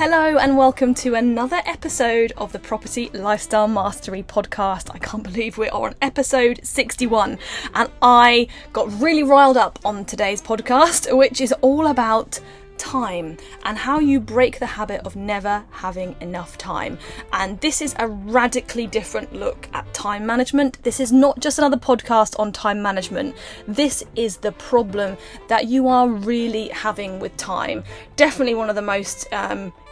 Hello and welcome to another episode of the Property Lifestyle Mastery podcast. I can't believe we're on episode 61 and I got really riled up on today's podcast, which is all about time and how you break the habit of never having enough time. And this is a radically different look at time management. This is not just another podcast on time management. This is the problem that you are really having with time. Definitely one of the most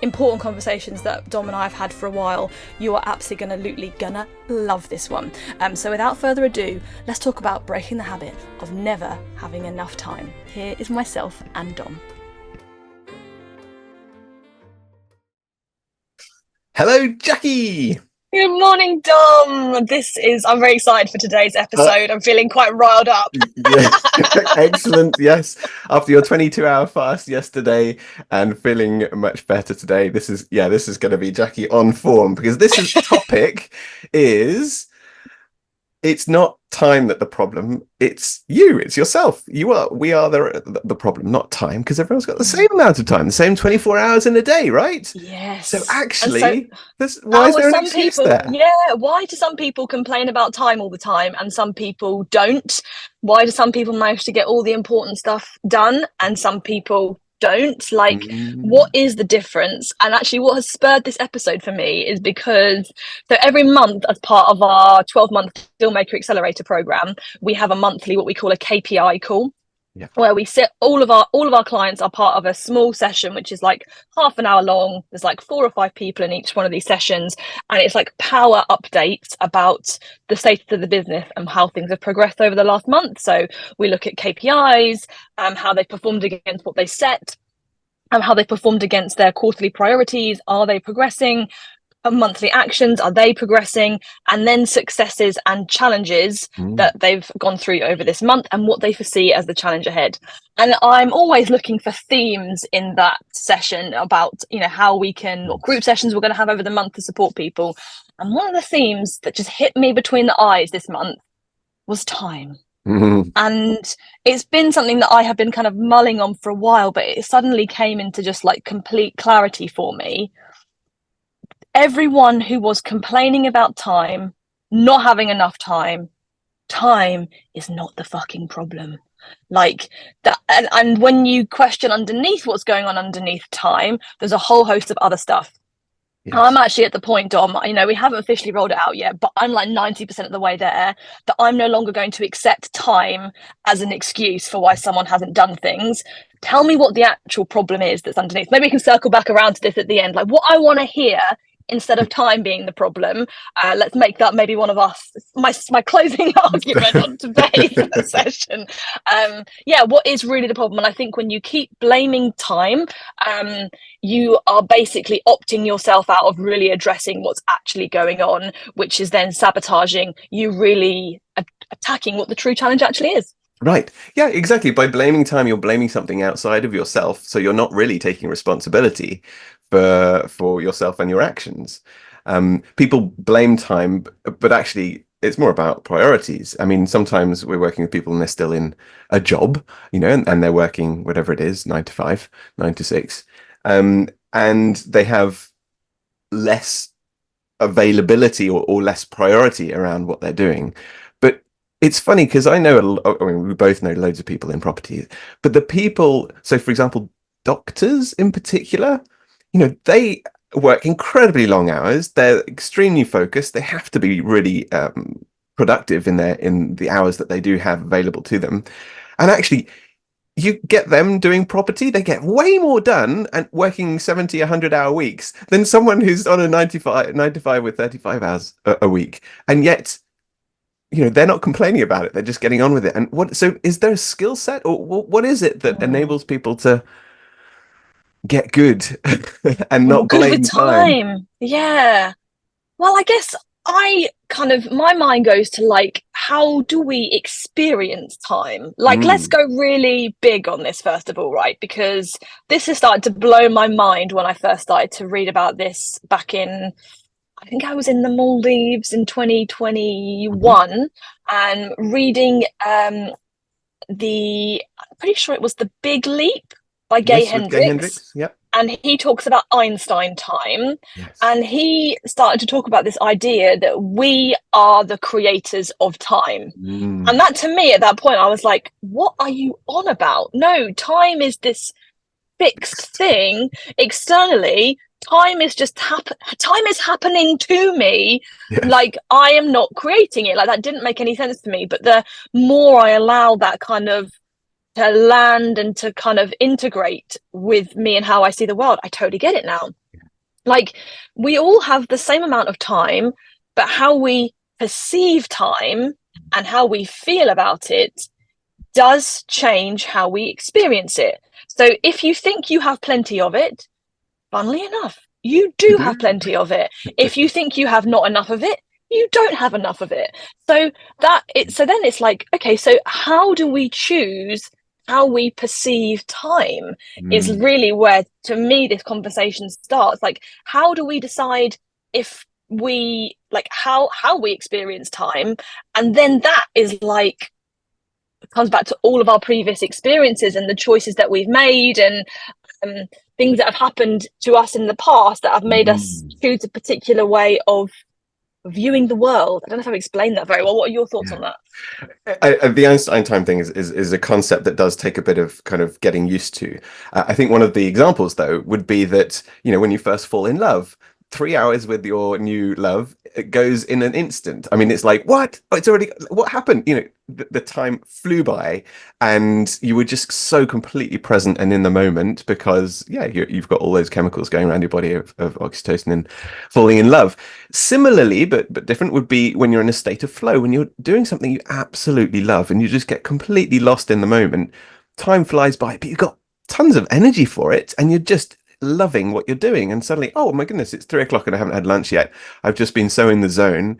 important conversations that Dom and I have had for a while. You are absolutely gonna love this one. So without further ado, let's talk about breaking the habit of never having enough time. Here is myself and Dom. Hello, Jackie! Good morning, Dom! I'm very excited for today's episode. I'm feeling quite riled up. Yeah. Excellent, yes. After your 22-hour fast yesterday and feeling much better today, this is going to be Jackie on form, because this topic is... It's not time that the problem, it's you, it's yourself. We are the problem, not time, because everyone's got the same amount of time, the same 24 hours in a day, right? Yes. So actually, why is there an excuse there? Yeah, why do some people complain about time all the time and some people don't? Why do some people manage to get all the important stuff done and some people don't? What is the difference? And actually what has spurred this episode for me is because every month, as part of our 12-month Dealmaker Accelerator program, we have a monthly what we call a KPI call. Yeah. Where we sit, all of our clients are part of a small session, which is like half an hour long. There's like 4 or 5 people in each one of these sessions, and it's like power updates about the status of the business and how things have progressed over the last month. So we look at KPIs, how they performed against what they set, and how they performed against their quarterly priorities. Are they progressing? Monthly actions, are they progressing? And then successes and challenges that they've gone through over this month and what they foresee as the challenge ahead. And I'm always looking for themes in that session about, how we can, what group sessions we're going to have over the month to support people. And one of the themes that just hit me between the eyes this month was time. And it's been something that I have been kind of mulling on for a while, but it suddenly came into just like complete clarity for me. Everyone who was complaining about time, not having enough time is not the fucking problem. Like that, and when you question underneath what's going on underneath time, there's a whole host of other stuff. Yes. I'm actually at the point, Dom, we haven't officially rolled it out yet, but I'm like 90% of the way there, that I'm no longer going to accept time as an excuse for why someone hasn't done things. Tell me what the actual problem is that's underneath. Maybe we can circle back around to this at the end. Like what I want to hear instead of time being the problem, let's make that maybe one of my closing argument on today's session. What is really the problem? And I think when you keep blaming time, you are basically opting yourself out of really addressing what's actually going on, which is then sabotaging you really attacking what the true challenge actually is. Right. Yeah, exactly. By blaming time, you're blaming something outside of yourself. So you're not really taking responsibility for yourself and your actions. People blame time, but actually it's more about priorities. I mean, sometimes we're working with people and they're still in a job, and they're working whatever it is, 9 to 5, 9 to 6. And they have less availability or less priority around what they're doing. But it's funny because we both know loads of people in property, but the people, so for example, doctors in particular, they work incredibly long hours. They're extremely focused. They have to be really productive in the hours that they do have available to them. And actually, you get them doing property, they get way more done and working 70, 100-hour weeks than someone who's on a 9 to 5 with 35 hours a week. And yet, they're not complaining about it. They're just getting on with it. And so is there a skill set, or what is it that enables people to get good and not blame time? Yeah. Well, I guess my mind goes to like, how do we experience time? Let's go really big on this first of all, right? Because this has started to blow my mind when I first started to read about this back in, I think I was in the Maldives in 2021 and reading I'm pretty sure it was The Big Leap by Gay Hendricks. Yep. and he talks about Einstein time. Yes. And he started to talk about this idea that we are the creators of time. And that, to me, at that point, I was like, what are you on about? No, time is this fixed thing externally. Time is just time is happening to me. Yes. Like, I am not creating it. Like, that didn't make any sense to me. But the more I allow that kind of to land and to kind of integrate with me and how I see the world, I totally get it now. Like, we all have the same amount of time, but how we perceive time and how we feel about it does change how we experience it. So if you think you have plenty of it, funnily enough, you do have plenty of it. If you think you have not enough of it, you don't have enough of it. So then it's okay, so how do we choose how we perceive time is really where, to me, this conversation starts. Like, how do we decide if we how we experience time? And then that is comes back to all of our previous experiences and the choices that we've made, and things that have happened to us in the past that have made us choose a particular way of viewing the world. I don't know if I've explained that very well. What are your thoughts on that? The Einstein time thing is a concept that does take a bit of kind of getting used to. I think one of the examples, though, would be that, when you first fall in love, 3 hours with your new love, it goes in an instant. I mean, it's like, what? Oh, it's already, what happened? The time flew by, and you were just so completely present and in the moment because, you've got all those chemicals going around your body of oxytocin and falling in love. Similarly, but different, would be when you're in a state of flow, when you're doing something you absolutely love and you just get completely lost in the moment. Time flies by, but you've got tons of energy for it, and you're just loving what you're doing, and suddenly, oh my goodness, it's 3 o'clock and I haven't had lunch yet. I've just been so in the zone,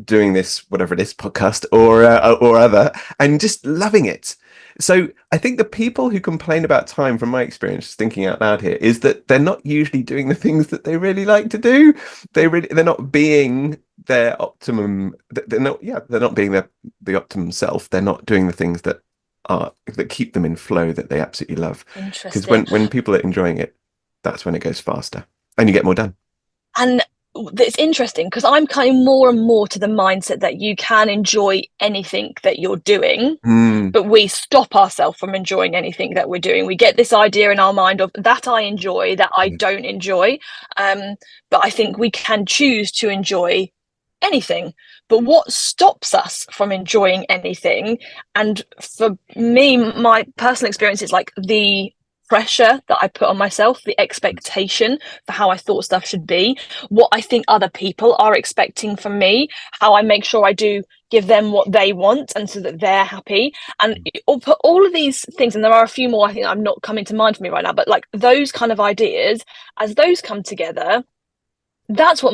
doing this, whatever it is, podcast or other, and just loving it. So I think the people who complain about time, from my experience, thinking out loud here, is that they're not usually doing the things that they really like to do. They're not being their optimum. They're not being the optimum self. They're not doing the things that keep them in flow, that they absolutely love. Interesting. Because when people are enjoying it, that's when it goes faster and you get more done. And it's interesting because I'm kind of more and more to the mindset that you can enjoy anything that you're doing, but we stop ourselves from enjoying anything that we're doing. We get this idea in our mind of that I enjoy, that I don't enjoy. But I think we can choose to enjoy anything. But what stops us from enjoying anything? And for me, my personal experience is the pressure that I put on myself, the expectation for how I thought stuff should be, what I think other people are expecting from me, how I make sure I do give them what they want and so that they're happy. And put all of these things, and there are a few more I think I'm not coming to mind for me right now, but those kind of ideas, as those come together, that's what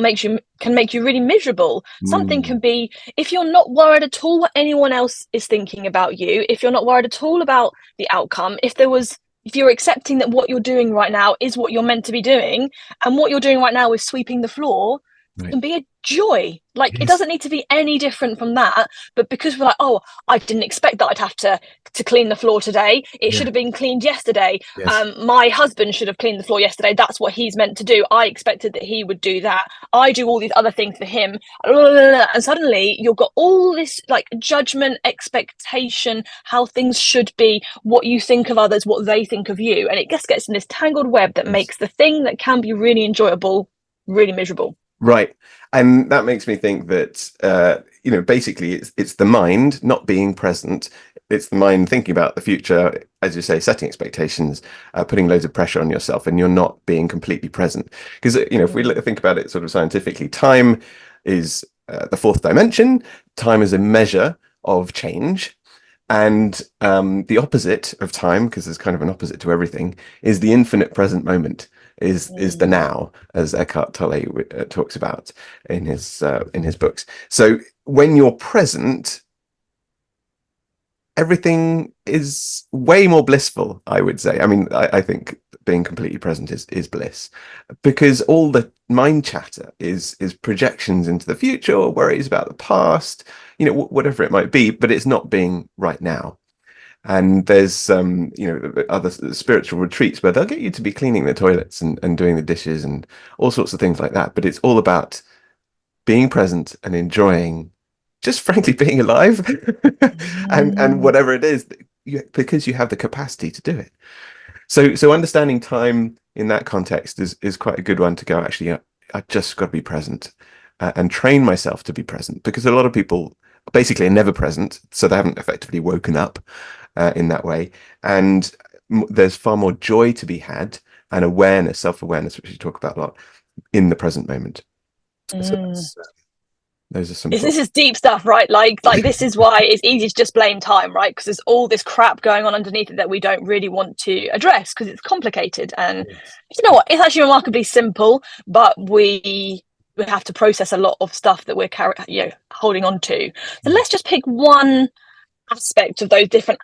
can make you really miserable. Something can be, if you're not worried at all what anyone else is thinking about you, if you're not worried at all about the outcome, if you're accepting that what you're doing right now is what you're meant to be doing, and what you're doing right now is sweeping the floor, it can be a joy. It doesn't need to be any different from that. But because we're oh, I didn't expect that I'd have to clean the floor today. It should have been cleaned yesterday. Yes. My husband should have cleaned the floor yesterday. That's what he's meant to do. I expected that he would do that. I do all these other things for him. And suddenly you've got all this judgment, expectation, how things should be, what you think of others, what they think of you. And it just gets in this tangled web that makes the thing that can be really enjoyable really miserable. Right. And that makes me think that, basically it's the mind not being present. It's the mind thinking about the future, as you say, setting expectations, putting loads of pressure on yourself, and you're not being completely present. Because, if we think about it sort of scientifically, time is the fourth dimension. Time is a measure of change. And the opposite of time, because there's kind of an opposite to everything, is the infinite present moment. Is the now, as Eckhart Tolle talks about in his books. So when you're present, everything is way more blissful, I would say. I mean, I think being completely present is bliss, because all the mind chatter is projections into the future or worries about the past, whatever it might be, but it's not being right now. And there's other spiritual retreats where they'll get you to be cleaning the toilets and doing the dishes and all sorts of things like that. But it's all about being present and enjoying, just frankly being alive, and whatever it is, because you have the capacity to do it. So understanding time in that context is quite a good one to go. Actually, I just got to be present, and train myself to be present, because a lot of people basically are never present, so they haven't effectively woken up in that way. And there's far more joy to be had, and awareness, self-awareness, which you talk about a lot, in the present moment. So those are some. This is deep stuff, right? Like this is why it's easy to just blame time, right? Because there's all this crap going on underneath it that we don't really want to address because it's complicated. And you know what? It's actually remarkably simple, but we have to process a lot of stuff that we're holding on to. So let's just pick one aspect of those different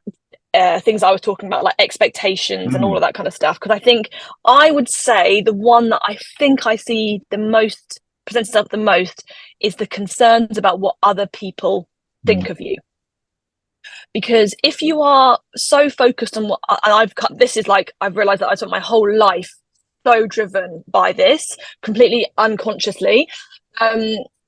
things I was talking about, like expectations and all of that kind of stuff. Because I think I would say the one that I think I see the most presents itself the most is the concerns about what other people think of you. Because if you are so focused on what, and I've realized that I spent my whole life so driven by this, completely unconsciously,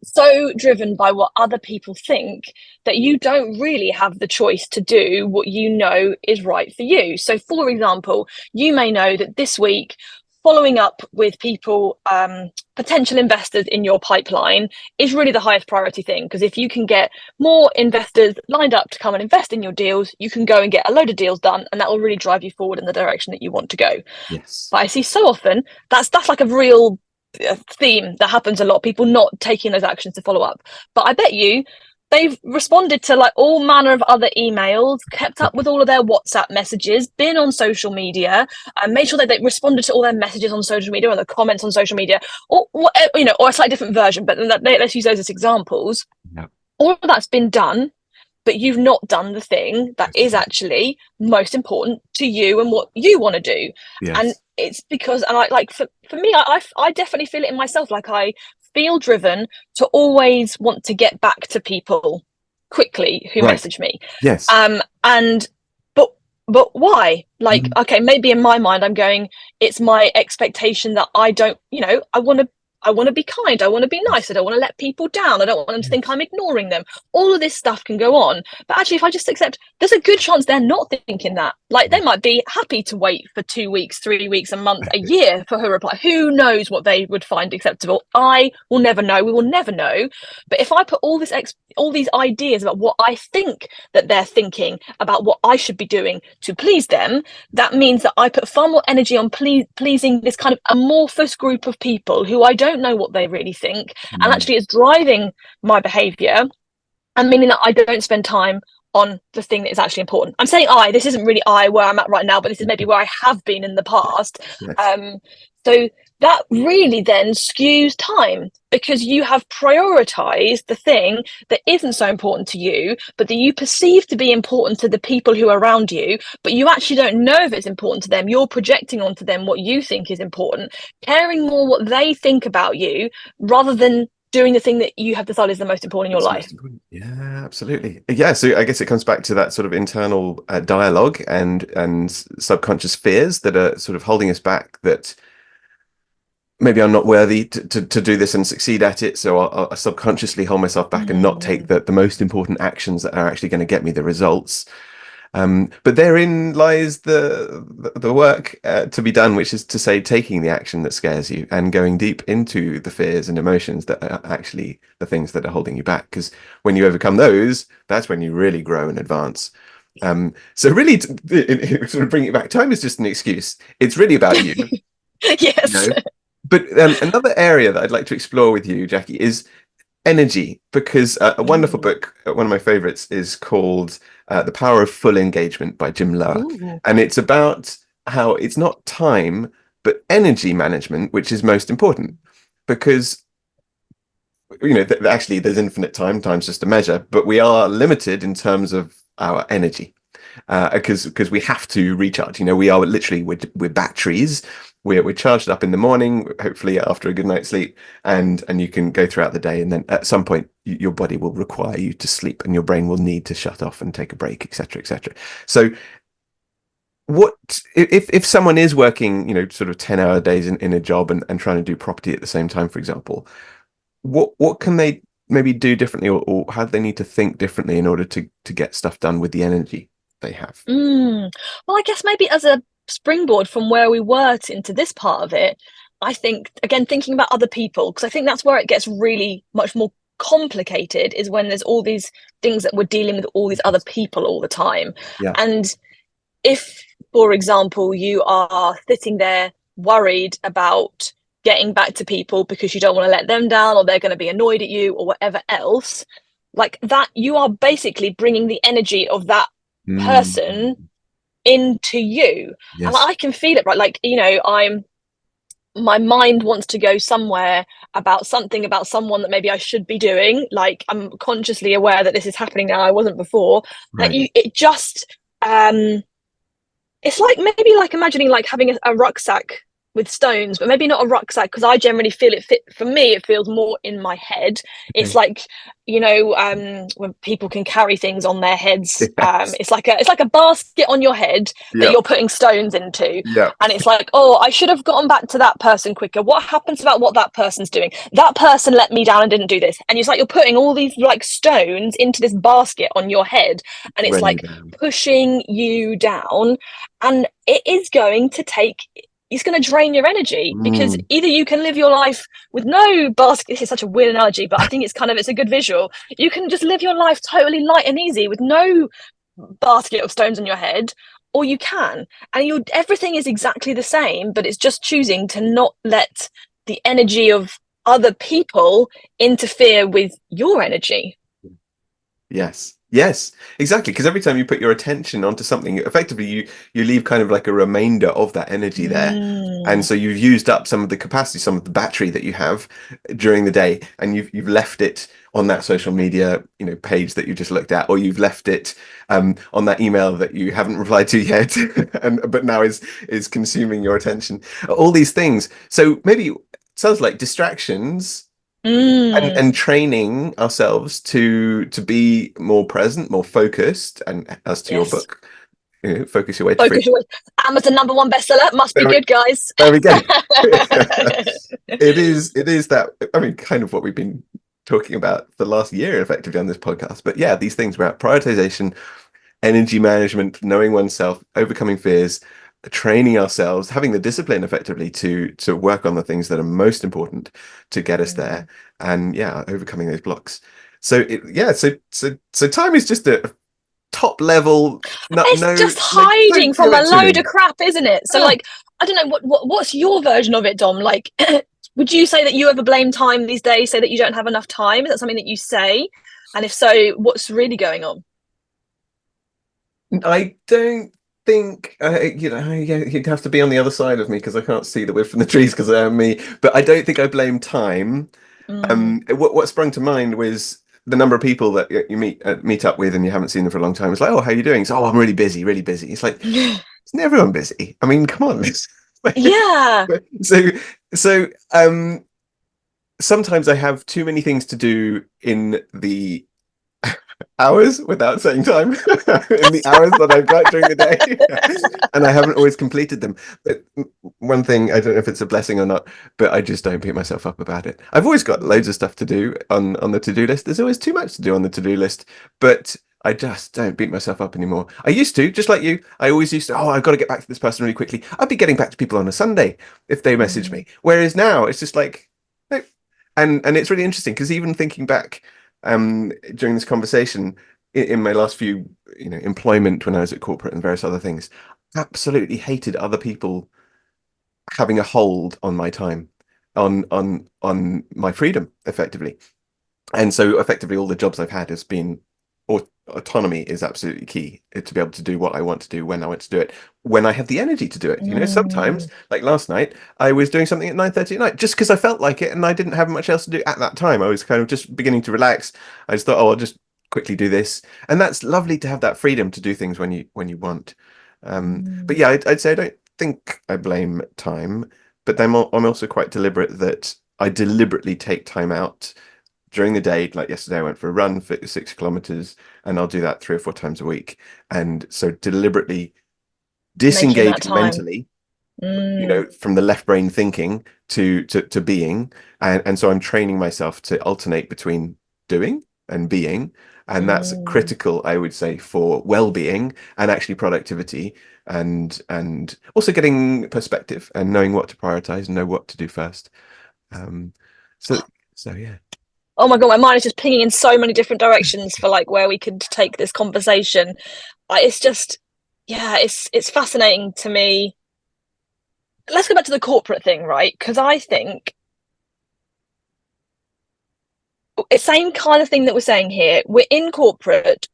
so driven by what other people think, that you don't really have the choice to do what you know is right for you. So for example, you may know that this week, following up with people, potential investors in your pipeline, is really the highest priority thing. Because if you can get more investors lined up to come and invest in your deals, you can go and get a load of deals done, and that will really drive you forward in the direction that you want to go. Yes. But I see so often that's like a real theme that happens a lot, people not taking those actions to follow up. But I bet you they've responded to like all manner of other emails, kept up with all of their WhatsApp messages, been on social media, and made sure that they responded to all their messages on social media or the comments on social media, or or a slightly different version. But let's use those as examples. Yep. All of that's been done, but you've not done the thing that is actually most important to you and what you want to do. Yes. And it's because, and for me, I definitely feel it in myself. Like I feel driven to always want to get back to people quickly who message me. Yes. But why? Like, okay, maybe in my mind I'm going, it's my expectation that I don't, I want to be kind. I want to be nice. I don't want to let people down. I don't want them to think I'm ignoring them. All of this stuff can go on. But actually, if I just accept, there's a good chance they're not thinking that. Like, they might be happy to wait for 2 weeks, 3 weeks, a month, a year for her reply. Who knows what they would find acceptable? I will never know. We will never know. But if I put all these ideas about what I think that they're thinking about what I should be doing to please them, that means that I put far more energy on pleasing this kind of amorphous group of people who I don't know what they really think, and actually is driving my behavior, and meaning that I don't spend time on the thing that is actually important. I'm saying this isn't really where I'm at right now, but this is maybe where I have been in the past. Yes. So that really then skews time, because you have prioritized the thing that isn't so important to you, but that you perceive to be important to the people who are around you, but you actually don't know if it's important to them. You're projecting onto them what you think is important, caring more what they think about you rather than doing the thing that you have decided is the most important in your life. Yeah, absolutely. Yeah, so I guess it comes back to that sort of internal dialogue and subconscious fears that are sort of holding us back, that maybe I'm not worthy to do this and succeed at it, so I'll subconsciously hold myself back and not take the most important actions that are actually going to get me the results. But therein lies the work to be done, which is to say, taking the action that scares you and going deep into the fears and emotions that are actually the things that are holding you back. Because when you overcome those, that's when you really grow and advance. So really, sort of bring it back, time is just an excuse. It's really about you. Yes. But another area that I'd like to explore with you, Jackie, is energy, because a wonderful book, one of my favorites, is called The Power of Full Engagement by Jim Lower. And it's about how it's not time, but energy management, which is most important. Because, actually there's infinite time, time's just a measure, but we are limited in terms of our energy. Because we have to recharge. We are literally, we're batteries, we're charged up in the morning, hopefully after a good night's sleep, and you can go throughout the day, and then at some point your body will require you to sleep, and your brain will need to shut off and take a break, etc., etc. So what if someone is working, sort of 10-hour days in a job and trying to do property at the same time, for example, what can they maybe do differently, or how do they need to think differently in order to get stuff done with the energy they have? Well, I guess maybe as a springboard from where we were into this part of it, I think, again, thinking about other people, because I think that's where it gets really much more complicated, is when there's all these things that we're dealing with all these other people all the time. Yeah. And if, for example, you are sitting there worried about getting back to people because you don't want to let them down, or they're going to be annoyed at you, or whatever else, like that, you are basically bringing the energy of that person into you. Yes. And I can feel it, right? Like, my mind wants to go somewhere about something, about someone that maybe I should be doing. Like, I'm consciously aware that this is happening now, I wasn't before. Right. Like, it just it's like, maybe like imagining like having a rucksack with stones, but maybe not a rucksack, because I generally feel for me it feels more in my head. It's like, when people can carry things on their heads, Yes. it's like a basket on your head that you're putting stones into. And it's like, oh, I should have gotten back to that person quicker. What happens about what that person's doing? That person let me down and didn't do this. And it's like you're putting all these like stones into this basket on your head, and it's like pushing you down, and it is going to take, it's going to drain your energy, because either you can live your life with no basket. This is such a weird analogy, but I think it's a good visual. You can just live your life totally light and easy with no basket of stones on your head, or you can, and everything is exactly the same, but it's just choosing to not let the energy of other people interfere with your energy. Yes, exactly. Because every time you put your attention onto something, effectively you leave kind of like a remainder of that energy there. And so you've used up some of the capacity, some of the battery that you have during the day, and you've left it on that social media, page that you just looked at, or you've left it on that email that you haven't replied to yet, but now is consuming your attention. All these things. So maybe it sounds like distractions. And training ourselves to be more present, more focused, and as to your book, focus your way to freedom. Amazon #1 bestseller, must be good, guys. There we go. It is that, I mean, kind of what we've been talking about for the last year, effectively, on this podcast. But yeah, these things about prioritization, energy management, knowing oneself, overcoming fears, training ourselves, having the discipline effectively to work on the things that are most important to get us there, and overcoming those blocks. So time is just a top level. It's just hiding from a load of crap, isn't it? So like, I don't know, what's your version of it, Dom? Like, would you say that you ever blame time these days, say that you don't have enough time? Is that something that you say? And if so, what's really going on? I don't think you'd have to be on the other side of me, because I can't see the wood from the trees because I am me. But I don't think I blame time. What sprung to mind was the number of people that you meet up with and you haven't seen them for a long time. It's like, oh, how are you doing? So, oh, I'm really busy, really busy. It's like, isn't everyone busy? I mean, come on. Yeah. So sometimes I have too many things to do in the hours, without saying time, in the hours that I've got during the day, and I haven't always completed them. But one thing, I don't know if it's a blessing or not, but I just don't beat myself up about it. I've always got loads of stuff to do on the to-do list. There's always too much to do on the to-do list, but I just don't beat myself up anymore. I used to, just like you. I always used to, oh, I've got to get back to this person really quickly. I'd be getting back to people on a Sunday if they message me. Whereas now it's just like, no. And it's really interesting, because even thinking back during this conversation, in my last few employment, when I was at corporate and various other things, absolutely hated other people having a hold on my time, on my freedom, effectively. And so effectively all the jobs I've had has been, or autonomy is absolutely key, to be able to do what I want to do when I want to do it, when I have the energy to do it. Sometimes, like last night, I was doing something at 9:30 at night just because I felt like it, and I didn't have much else to do at that time. I was kind of just beginning to relax. I just thought, oh, I'll just quickly do this, and that's lovely to have that freedom to do things when you want. But yeah, I'd say I don't think I blame time, but then I'm also quite deliberate that I deliberately take time out during the day. Like yesterday, I went for a run for 6 kilometers, and I'll do that 3 or 4 times a week. And so deliberately Making that disengage time. mentally, from the left brain thinking to being, and so I'm training myself to alternate between doing and being, and that's Mm. critical, I would say, for well-being and actually productivity, and also getting perspective and knowing what to prioritize and know what to do first. Um, so so yeah. Oh my God, my mind is just pinging in so many different directions for like where we could take this conversation. It's just, yeah, it's fascinating to me. Let's go back to the corporate thing, right? Because I think it's same kind of thing that we're saying here. We're in corporate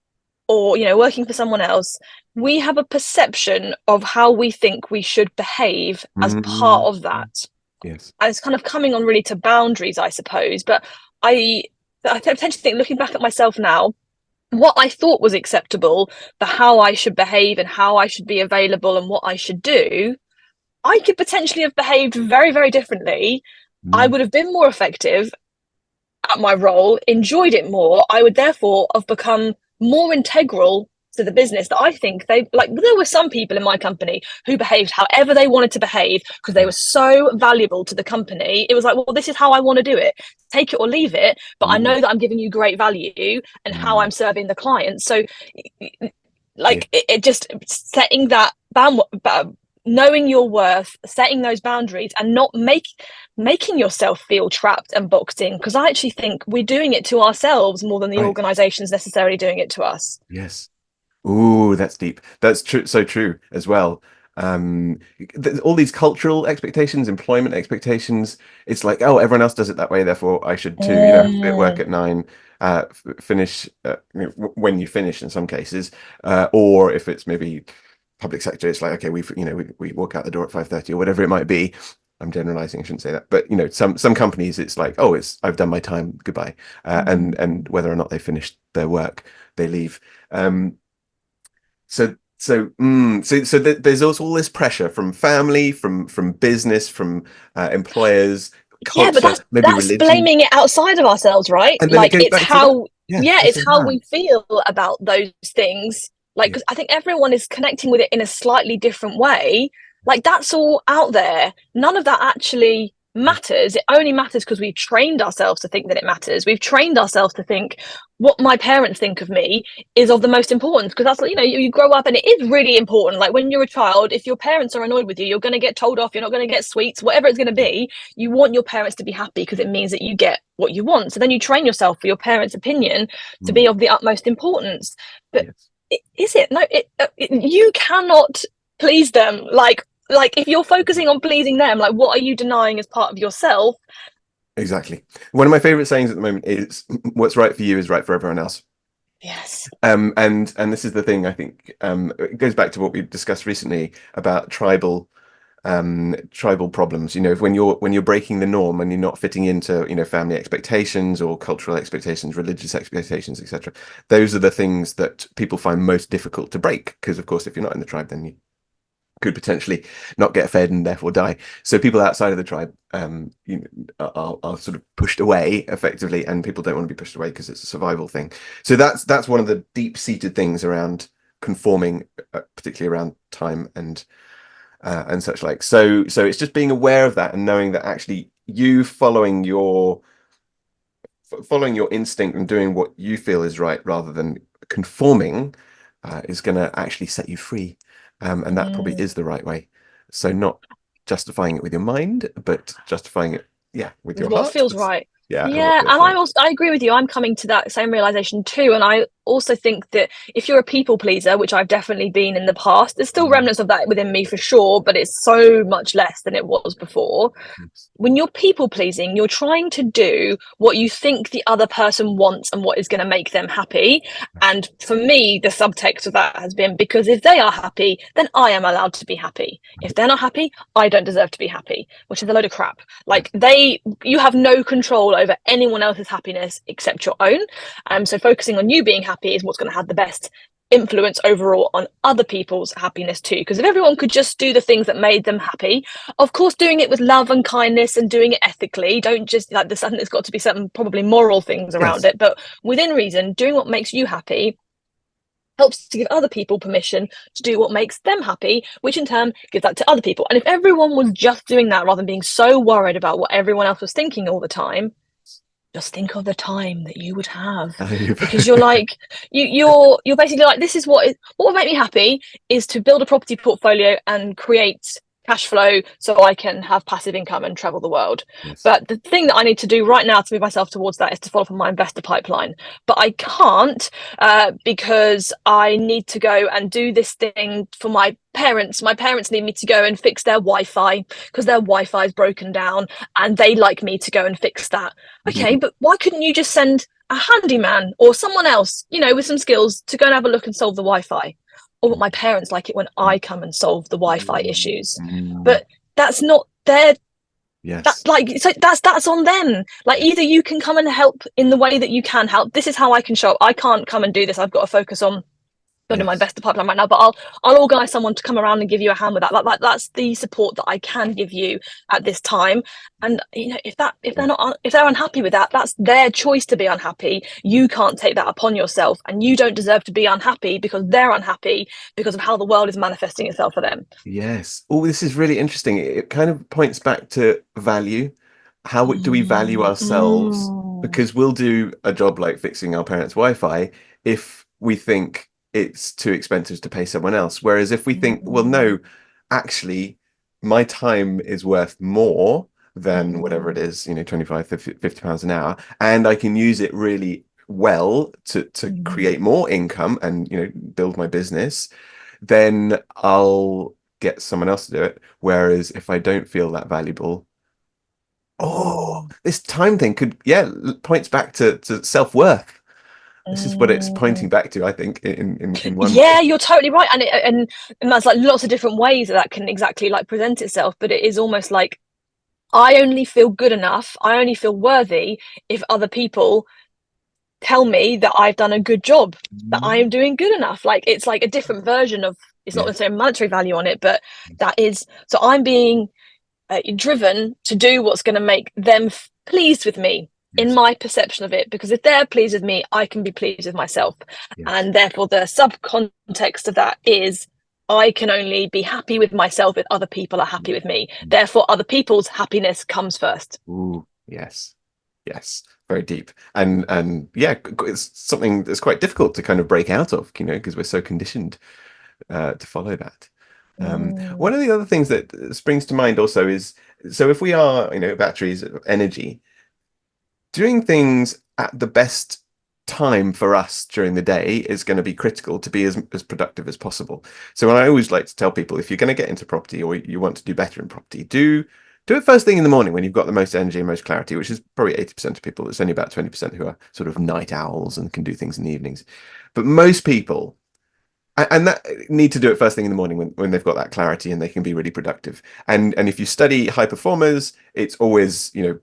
or, working for someone else. We have a perception of how we think we should behave as part Mm, of that. yes. And it's kind of coming on really to boundaries, I suppose. But I potentially think, looking back at myself now, what I thought was acceptable for how I should behave and how I should be available and what I should do, I could potentially have behaved very, very differently. I Mm, would have been more effective at my role, enjoyed it more. I would therefore have become more integral to the business that I think they like. There were some people in my company who behaved however they wanted to behave because they yeah. were so valuable to the company. It was like, well, this is how I want to do it. Take it or leave it. But I Mm, know that I'm giving you great value and how mm, I'm serving the client. So, yeah. like, it just setting that knowing your worth, setting those boundaries, and not making yourself feel trapped and boxed in. Because I actually think we're doing it to ourselves more than the Right. organization's necessarily doing it to us. Yes. Ooh, that's deep. That's true. So true as well. All these cultural expectations, employment expectations. It's like, oh, everyone else does it that way, therefore I should too. Have to be at work Mm. at 9, finish when you finish in some cases, or if it's maybe public sector, it's like, okay, we walk out the door at 5:30 or whatever it might be. I'm generalizing, I shouldn't say that, but some companies, it's like, oh, it's I've done my time, goodbye, and whether or not they finished their work, they leave. Um, so there's also all this pressure from family, from business, from employers, Yeah, but culture, maybe that's religion, blaming it outside of ourselves, right? and then it Like, goes it's back to that. how, Yeah, yeah, it's it's so how hard. we feel about those things. Like, Yeah. 'cause I think everyone is connecting with it in a slightly different way. Like, that's all out there. None of that actually matters. It only matters because we've trained ourselves to think that it matters. We've trained ourselves to think what my parents think of me is of the most importance, because that's, you grow up and it is really important. Like, when you're a child, if your parents are annoyed with you, you're going to get told off, you're not going to get sweets, whatever it's going to be. You want your parents to be happy because it means that you get what you want. So then you train yourself for your parents' opinion to be Mm, of the utmost importance. But yes, is it? No, you cannot please them. Like, if you're focusing on pleasing them, like, what are you denying as part of yourself? exactly. One of my favorite sayings at the moment is, "What's right for you is right for everyone else." Yes. And this is the thing, I think, it goes back to what we discussed recently about tribal problems. When you're breaking the norm and you're not fitting into family expectations or cultural expectations, religious expectations, etc. Those are the things that people find most difficult to break, because of course if you're not in the tribe, then you could potentially not get fed and therefore die. So people outside of the tribe are sort of pushed away effectively, and people don't want to be pushed away because it's a survival thing. So that's one of the deep-seated things around conforming, particularly around time and such like. So it's just being aware of that and knowing that actually you following your instinct and doing what you feel is right rather than conforming is going to actually set you free. And that probably Mm. is the right way. So not justifying it with your mind, but justifying it, yeah, with With your what heart. feels right. Yeah, and what Yeah, feels and right. I agree with you. I'm coming to that same realization too. And I also think that if you're a people pleaser, which I've definitely been in the past, there's still Mm, remnants of that within me for sure, but it's so much less than it was before. yes. When you're people pleasing, you're trying to do what you think the other person wants and what is going to make them happy. And for me, the subtext of that has been, because if they are happy, then I am allowed to be happy. If they're not happy, I don't deserve to be happy, which is a load of crap. Like, you have no control over anyone else's happiness except your own. So focusing on you being happy is what's going to have the best influence overall on other people's happiness too. Because if everyone could just do the things that made them happy, of course, doing it with love and kindness and doing it ethically, don't just like there's something, there's got to be certain probably moral things around it, but within reason, doing what makes you happy helps to give other people permission to do what makes them happy, which in turn gives that to other people. And if everyone was just doing that rather than being so worried about what everyone else was thinking all the time, just think of the time that you would have, because you're like you're basically like, this is what would make me happy is to build a property portfolio and create cash flow so I can have passive income and travel the world. Yes. But the thing that I need to do right now to move myself towards that is to follow from my investor pipeline. But I can't because I need to go and do this thing for my parents. My parents need me to go and fix their Wi-Fi because their Wi-Fi is broken down and they like me to go and fix that. Okay, but why couldn't you just send a handyman or someone else, you know, with some skills to go and have a look and solve the Wi-Fi? Or my parents like it when I come and solve the Wi-Fi issues. But that's not their so that's on them. Like, either you can come and help in the way that you can help. This is how I can show up. I can't come and do this. I've got to focus on building my investor pipeline right now, but I'll organize someone to come around and give you a hand with that. Like that's the support that I can give you at this time. And you know, if they're unhappy with that, that's their choice to be unhappy. You can't take that upon yourself, and you don't deserve to be unhappy because they're unhappy because of how the world is manifesting itself for them. Yes. Oh, this is really interesting. It kind of points back to value. How do we value ourselves? Because we'll do a job like fixing our parents' Wi-Fi if we think it's too expensive to pay someone else. Whereas if we think, well, no, actually, my time is worth more than whatever it is, you know, 25, 50 pounds an hour, and I can use it really well to create more income and, you know, build my business, then I'll get someone else to do it. Whereas if I don't feel that valuable, this time thing could, points back to self-worth. This is what it's pointing back to, I think, in one way. You're totally right. And that's like lots of different ways that can exactly like present itself. But it is almost like, I only feel good enough, I only feel worthy if other people tell me that I've done a good job, that I am doing good enough. Like, it's like a different version of, it's not necessarily monetary value on it, but that is, so I'm being driven to do what's going to make them pleased with me. In my perception of it, because if they're pleased with me, I can be pleased with myself. And therefore the subcontext of that is, I can only be happy with myself if other people are happy with me. Therefore other people's happiness comes first. Ooh, yes, very deep. And it's something that's quite difficult to kind of break out of, you know, because we're so conditioned to follow that. One of the other things that springs to mind also is, so if we are, you know, batteries of energy, doing things at the best time for us during the day is going to be critical to be as productive as possible. So I always like to tell people, if you're going to get into property or you want to do better in property, do it first thing in the morning when you've got the most energy and most clarity, which is probably 80% of people. It's only about 20% who are sort of night owls and can do things in the evenings. But most people, and that need to do it first thing in the morning when they've got that clarity and they can be really productive. And if you study high performers, it's always, you know,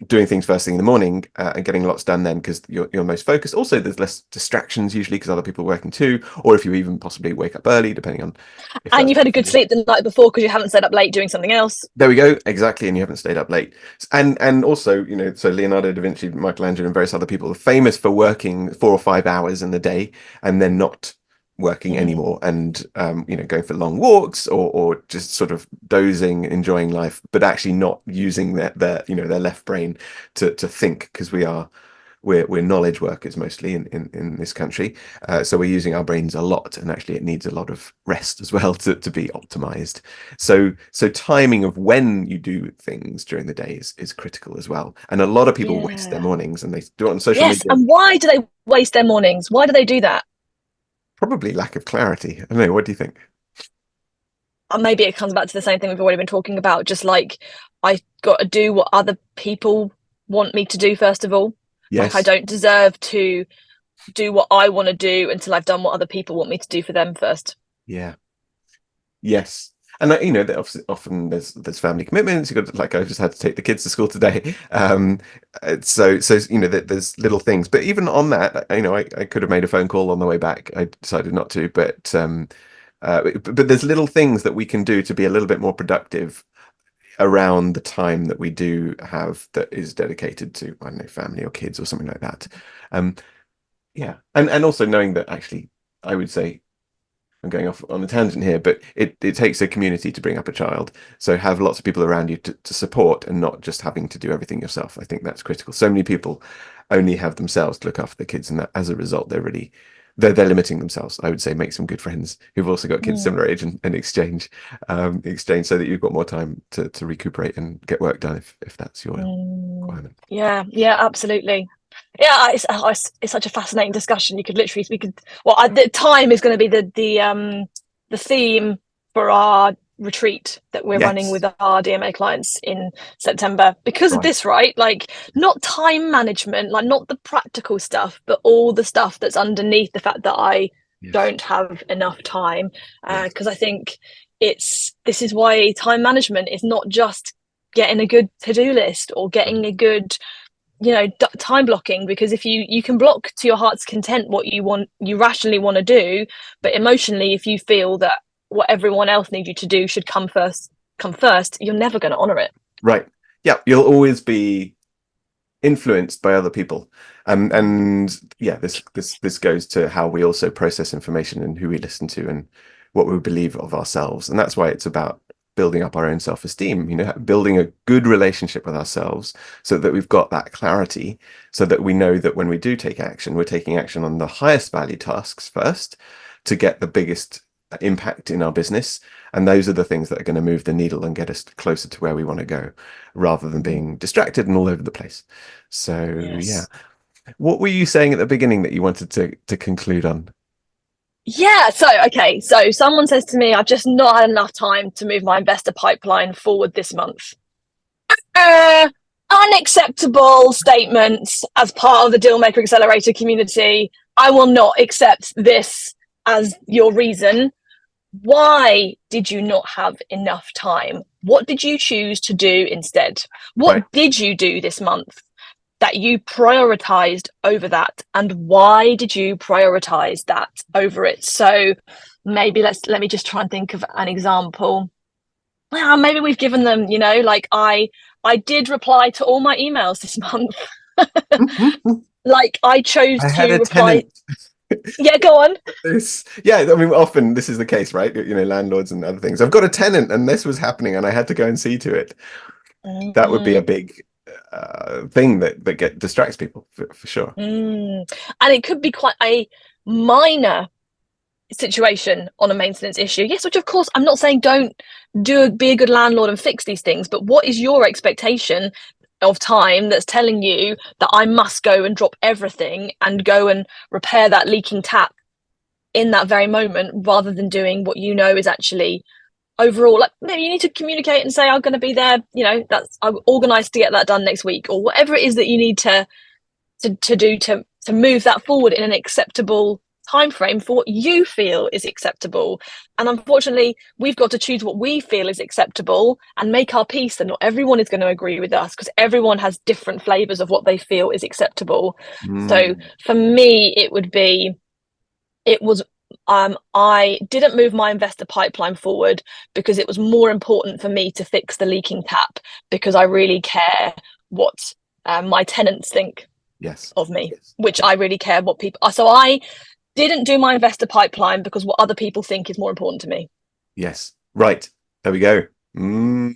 doing things first thing in the morning and getting lots done then, because you're most focused. Also, there's less distractions usually because other people are working too, or if you even possibly wake up early, depending on. And you've had a good sleep the night before because you haven't stayed up late doing something else. There we go, exactly, and you haven't stayed up late. And also, you know, so Leonardo da Vinci, Michelangelo, and various other people are famous for working 4 or 5 hours in the day and then not working anymore, and you know, going for long walks or just sort of dozing, enjoying life, but actually not using their you know, their left brain to think, because we're knowledge workers mostly in this country, so we're using our brains a lot, and actually it needs a lot of rest as well to be optimized. So timing of when you do things during the day is critical as well, and a lot of people waste their mornings, and they do it on social media. And why do they waste their mornings? Why do they do that? Probably lack of clarity. I don't know. What do you think? Maybe it comes back to the same thing we've already been talking about. Just like, I got to do what other people want me to do first of all. Yes. Like, I don't deserve to do what I want to do until I've done what other people want me to do for them first. Yeah. Yes. And often there's family commitments. You got, like, I just had to take the kids to school today. So there's little things. But even on that, I could have made a phone call on the way back. I decided not to. But there's little things that we can do to be a little bit more productive around the time that we do have that is dedicated to, I don't know, family or kids or something like that. Yeah, and also knowing that, actually, I would say, I'm going off on a tangent here, but it takes a community to bring up a child. So have lots of people around you to support, and not just having to do everything yourself. I think that's critical. So many people only have themselves to look after the kids, and that, as a result, they're limiting themselves. I would say make some good friends who've also got kids similar age, and exchange so that you've got more time to recuperate and get work done if that's your requirement. Yeah, absolutely. Yeah, it's such a fascinating discussion. The time is going to be the theme for our retreat that we're running with our DMA clients in September, because of this, right? Like, not time management, like not the practical stuff, but all the stuff that's underneath the fact that I don't have enough time. Because I think this is why time management is not just getting a good to-do list or getting a good time blocking, because if you can block to your heart's content what you rationally want to do, but emotionally, if you feel that what everyone else needs you to do should come first, you're never going to honor it. Right. Yeah, you'll always be influenced by other people, and yeah, this goes to how we also process information and who we listen to and what we believe of ourselves. And that's why it's about building up our own self-esteem, building a good relationship with ourselves, so that we've got that clarity, so that we know that when we do take action, we're taking action on the highest value tasks first to get the biggest impact in our business. And those are the things that are going to move the needle and get us closer to where we want to go, rather than being distracted and all over the place. So yeah, what were you saying at the beginning that you wanted to conclude on? Yeah, so someone says to me, I've just not had enough time to move my investor pipeline forward this month. Unacceptable statements as part of the Dealmaker Accelerator community. I will not accept this as your reason. Why did you not have enough time? What did you choose to do instead? What did you do this month that you prioritized over that, and why did you prioritize that over it? So maybe let me just try and think of an example. Well, maybe we've given them, like I did reply to all my emails this month. Like, I chose to reply. Yeah, go on. I mean, often this is the case, right? Landlords and other things. I've got a tenant and this was happening and I had to go and see to it. That would be a big thing that distracts people for sure. And it could be quite a minor situation on a maintenance issue. Yes, which of course I'm not saying don't be a good landlord and fix these things, but what is your expectation of time that's telling you that I must go and drop everything and go and repair that leaking tap in that very moment, rather than doing what is actually overall, like, maybe you need to communicate and say, I'm going to be there, I'm organized to get that done next week, or whatever it is that you need to do to move that forward in an acceptable time frame for what you feel is acceptable. And unfortunately, we've got to choose what we feel is acceptable and make our peace that not everyone is going to agree with us, because everyone has different flavors of what they feel is acceptable. So for me, I didn't move my investor pipeline forward because it was more important for me to fix the leaking tap, because I really care what my tenants think of me, which I really care what people are. So I didn't do my investor pipeline because what other people think is more important to me. Yes. Right. There we go. You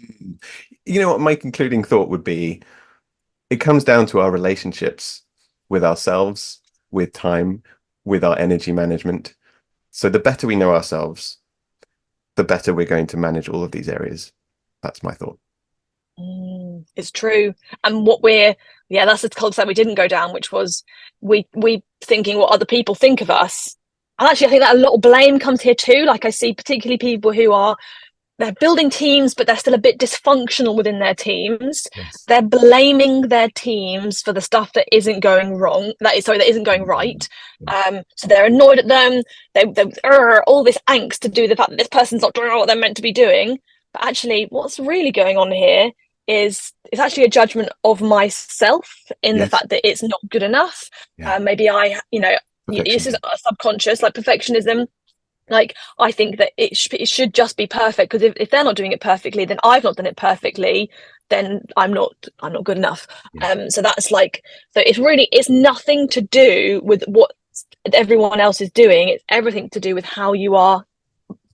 know what my concluding thought would be? It comes down to our relationships with ourselves, with time, with our energy management. So the better we know ourselves, the better we're going to manage all of these areas. That's my thought. It's true. And that's the concept we didn't go down, which was we thinking what other people think of us. And actually, I think that a lot of blame comes here too. Like, I see particularly people who are they're building teams, but they're still a bit dysfunctional within their teams. Yes. They're blaming their teams for the stuff that isn't going wrong. That isn't going right. So they're annoyed at them. They all this angst to do with the fact that this person's not doing what they're meant to be doing. But actually, what's really going on here is it's actually a judgment of myself in the fact that it's not good enough. Maybe this is a subconscious, like perfectionism. Like, I think that it should just be perfect, because if they're not doing it perfectly, then I've not done it perfectly, then I'm not good enough. So that's like, so it's nothing to do with what everyone else is doing. It's everything to do with how you are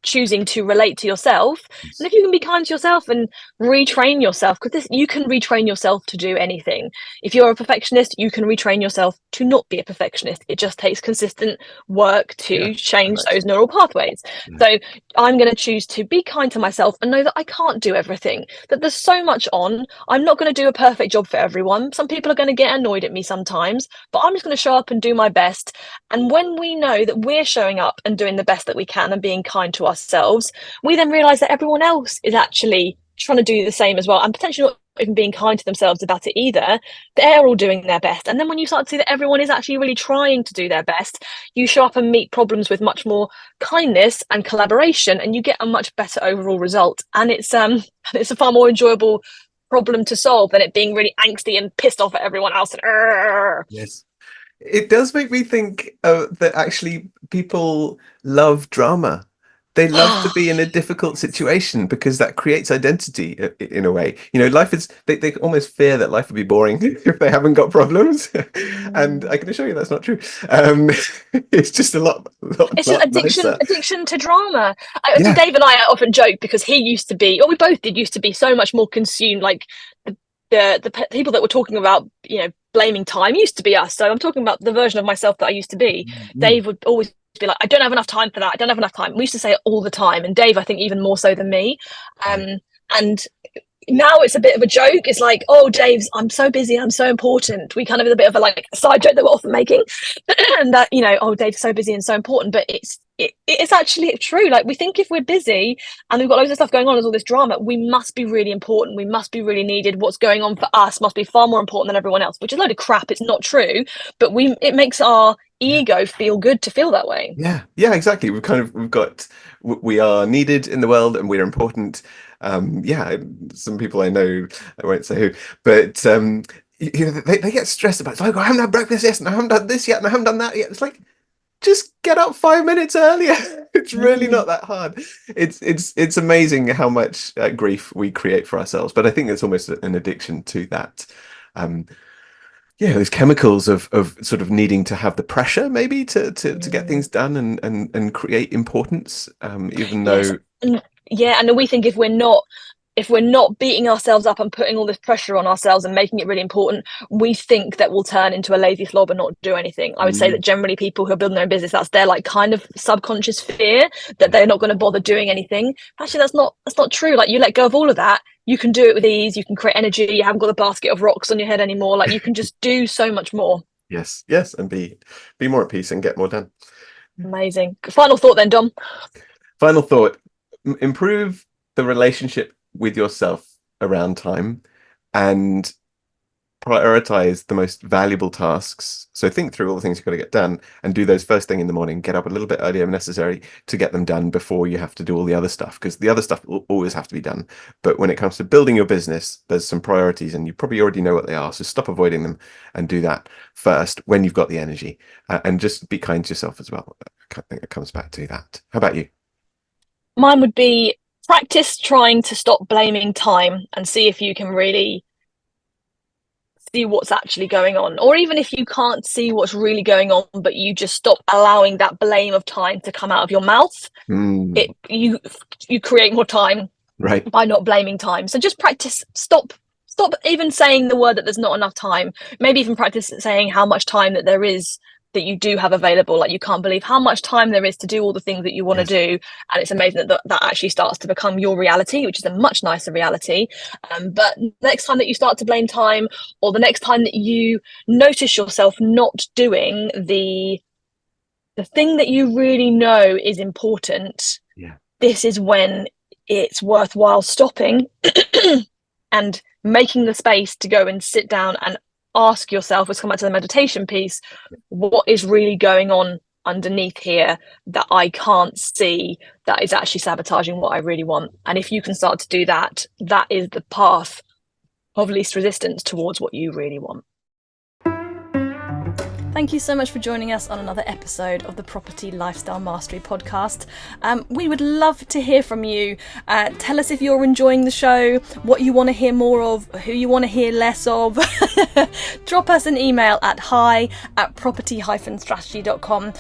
choosing to relate to yourself. And if you can be kind to yourself and retrain yourself, because you can retrain yourself to do anything. If you're a perfectionist, you can retrain yourself to not be a perfectionist. It just takes consistent work to change those neural pathways. So I'm going to choose to be kind to myself and know that I can't do everything, that there's so much on. I'm not going to do a perfect job for everyone. Some people are going to get annoyed at me sometimes, but I'm just going to show up and do my best. And when we know that we're showing up and doing the best that we can and being kind to ourselves, we then realize that everyone else is actually trying to do the same as well, and potentially not even being kind to themselves about it either. They're all doing their best. And then when you start to see that everyone is actually really trying to do their best, you show up and meet problems with much more kindness and collaboration, and you get a much better overall result. And it's a far more enjoyable problem to solve than it being really angsty and pissed off at everyone else and Yes. It does make me think that actually people love drama. They love to be in a difficult situation because that creates identity in a way. Life is, they almost fear that life would be boring if they haven't got problems. And I can assure you that's not true. It's just a lot it's just addiction to drama. Dave and I often joke, because he used to be, or we both did used to be, so much more consumed. Like the people that were talking about, blaming time used to be us. So I'm talking about the version of myself that I used to be. Dave would always be like, I don't have enough time for that. I don't have enough time. We used to say it all the time. And Dave, I think, even more so than me. And now it's a bit of a joke. It's like, oh, Dave's, I'm so busy, I'm so important. We kind of, a bit of a side joke that we're often making. And that, oh, Dave's so busy and so important. But it's actually true. Like, we think if we're busy and we've got loads of stuff going on, there's all this drama, we must be really important. We must be really needed. What's going on for us must be far more important than everyone else, which is a load of crap. It's not true. But it makes our ego feel good to feel that way. Yeah, exactly. We are needed in the world and we're important. Some people I know, I won't say who, but they get stressed about it. It's like, I haven't had breakfast yet, and I haven't done this yet, and I haven't done that yet. It's like, just get up 5 minutes earlier. It's really not that hard. It's amazing how much grief we create for ourselves, but I think it's almost an addiction to that. Those chemicals of sort of needing to have the pressure maybe to get things done and create importance, even though and we think if we're not beating ourselves up and putting all this pressure on ourselves and making it really important, we think that we'll turn into a lazy slob and not do anything. I would say that generally people who are building their own business, that's their kind of subconscious fear that they're not going to bother doing anything. Actually, that's not true. Like, you let go of all of that, you can do it with ease. You can create energy. You haven't got a basket of rocks on your head anymore. Like, you can just do so much more. Yes, and be more at peace and get more done. Amazing. Final thought then, Dom. Final thought: improve the relationship with yourself around time and prioritize the most valuable tasks. So think through all the things you've got to get done and do those first thing in the morning. Get up a little bit earlier if necessary to get them done before you have to do all the other stuff, because the other stuff will always have to be done. But when it comes to building your business, there's some priorities and you probably already know what they are. So stop avoiding them and do that first when you've got the energy, and just be kind to yourself as well. I think it comes back to that. How about you? Mine would be practice trying to stop blaming time and see if you can really see what's actually going on. Or even if you can't see what's really going on, but you just stop allowing that blame of time to come out of your mouth, you create more time by not blaming time. So just practice, stop even saying the word that there's not enough time. Maybe even practice saying how much time that there is, that you do have available. Like, you can't believe how much time there is to do all the things that you want to do, and it's amazing that actually starts to become your reality, which is a much nicer reality. But next time that you start to blame time, or the next time that you notice yourself not doing the thing that you really know is important, this is when it's worthwhile stopping and making the space to go and sit down and ask yourself, let's come back to the meditation piece, what is really going on underneath here that I can't see, that is actually sabotaging what I really want. And if you can start to do that, that is the path of least resistance towards what you really want. Thank you so much for joining us on another episode of the Property Lifestyle Mastery podcast. We would love to hear from you. Tell us if you're enjoying the show, what you want to hear more of, who you want to hear less of. Drop us an email at hi@property-strategy.com.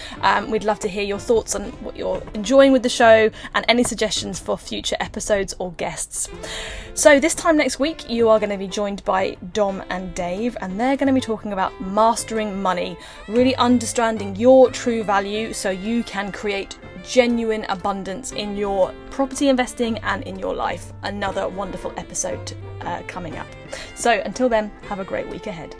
We'd love to hear your thoughts on what you're enjoying with the show and any suggestions for future episodes or guests. So this time next week, you are going to be joined by Dom and Dave, and they're going to be talking about mastering money, really understanding your true value so you can create genuine abundance in your property investing and in your life. Another wonderful episode coming up. So until then, have a great week ahead.